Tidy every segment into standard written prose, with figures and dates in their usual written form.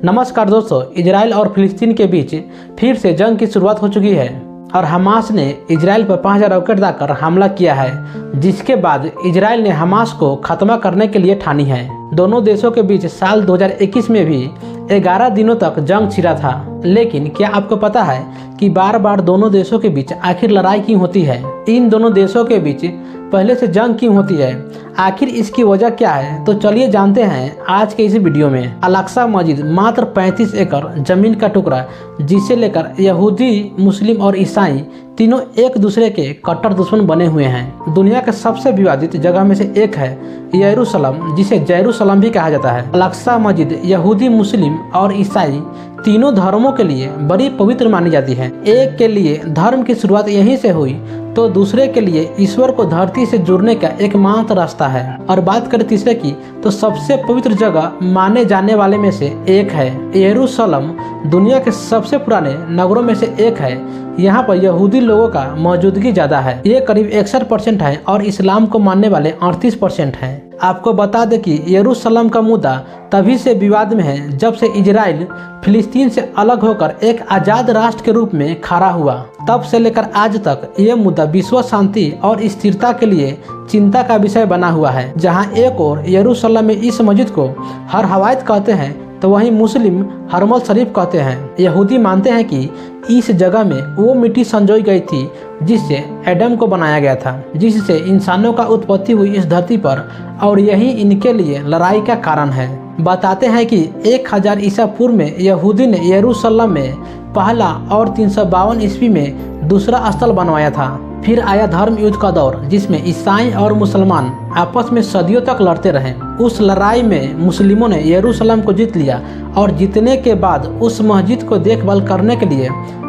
नमस्कार दोस्तों, इजराइल और फिलिस्तीन के बीच फिर से जंग की शुरुआत हो चुकी है और हमास ने इजराइल पर 5000 रॉकेट दागकर हमला किया है, जिसके बाद इजराइल ने हमास को खत्म करने के लिए ठानी है। दोनों देशों के बीच साल 2021 में भी 11 दिनों तक जंग छिड़ा था। लेकिन क्या आपको पता है कि बार बार दोनों देशों के बीच आखिर लड़ाई क्यों होती है? इन दोनों देशों के बीच पहले से जंग क्यों होती है? आखिर इसकी वजह क्या है? तो चलिए जानते हैं आज के इस वीडियो में। अल-अक्सा मस्जिद मात्र 35 एकड़ जमीन का टुकड़ा, जिसे लेकर यहूदी, मुस्लिम और ईसाई तीनों एक दूसरे के कट्टर दुश्मन बने हुए हैं। दुनिया के सबसे विवादित जगह में से एक है यरूशलेम, जिसे जेरूशलेम भी कहा जाता है। अल-अक्सा मस्जिद यहूदी, मुस्लिम और ईसाई तीनों धर्मों के लिए बड़ी पवित्र मानी जाती है। एक के लिए धर्म की शुरुआत यहीं से हुई तो दूसरे के लिए ईश्वर को धरती से जुड़ने का एकमात्र रास्ता है। और बात करें तीसरे की, तो सबसे पवित्र जगह माने जाने वाले में से एक है यरूशलेम। दुनिया के सबसे पुराने नगरों में से एक है। यहाँ पर यहूदी लोगों का मौजूदगी ज्यादा है, ये करीब 61% है और इस्लाम को मानने वाले 38% हैं। आपको बता दें कि यरूशलेम का मुद्दा तभी से विवाद में है जब से इजराइल फिलिस्तीन से अलग होकर एक आजाद राष्ट्र के रूप में खड़ा हुआ। तब से लेकर आज तक ये मुद्दा विश्व शांति और स्थिरता के लिए चिंता का विषय बना हुआ है। जहां एक और यरूशलेम में इस मस्जिद को हर हवायत कहते हैं, तो वहीं मुस्लिम हरमल शरीफ कहते हैं। यहूदी मानते हैं कि इस जगह में वो मिट्टी संजोई गई थी जिससे एडम को बनाया गया था, जिससे इंसानों का उत्पत्ति हुई इस धरती पर, और यही इनके लिए लड़ाई का कारण है। बताते हैं कि 1000 ईसा पूर्व में यहूदी ने यरूशलेम में पहला और 352 ईस्वी में दूसरा स्थल बनवाया था। फिर आया धर्म युद्ध का दौर, जिसमें ईसाई और मुसलमान आपस में सदियों तक लड़ते रहे। उस लड़ाई में मुस्लिमों ने यरूशलेम को जीत लिया और जीतने के बाद उस मस्जिद को देखभाल करने के लिए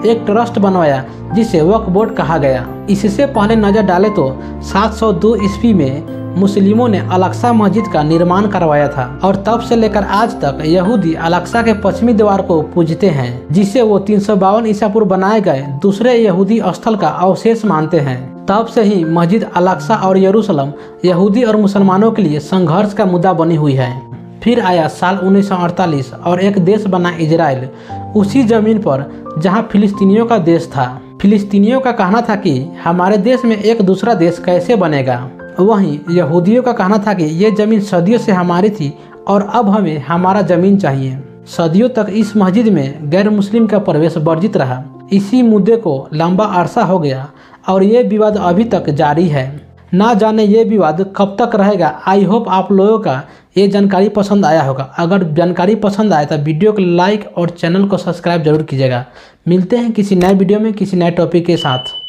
एक ट्रस्ट बनवाया, जिसे वक्फ बोर्ड कहा गया। इससे पहले नजर डाले तो 702 ईस्वी में मुस्लिमों ने अल-अक्सा मस्जिद का निर्माण करवाया था और तब से लेकर आज तक यहूदी अल-अक्सा के पश्चिमी द्वार को पूजते हैं, जिसे वो 352 ईसा पूर्व बनाए गए दूसरे यहूदी स्थल का अवशेष मानते हैं। तब से ही मस्जिद अल-अक्सा और यरूशलेम यहूदी और मुसलमानों के लिए संघर्ष का मुद्दा बनी हुई है। फिर आया साल 1948 और एक देश बना इजराइल, उसी जमीन पर जहां फिलिस्तीनियों का देश था। फिलिस्तीनियों का कहना था कि हमारे देश में एक दूसरा देश कैसे बनेगा। वहीं यहूदियों का कहना था कि ये जमीन सदियों से हमारी थी और अब हमें हमारा जमीन चाहिए। सदियों तक इस मस्जिद में गैर मुस्लिम का प्रवेश वर्जित रहा। इसी मुद्दे को लंबा अरसा हो गया और ये विवाद अभी तक जारी है। ना जाने ये विवाद कब तक रहेगा। आई होप आप लोगों का ये जानकारी पसंद आया होगा। अगर जानकारी पसंद आए तो वीडियो को लाइक और चैनल को सब्सक्राइब जरूर कीजिएगा। मिलते हैं किसी नए वीडियो में किसी नए टॉपिक के साथ।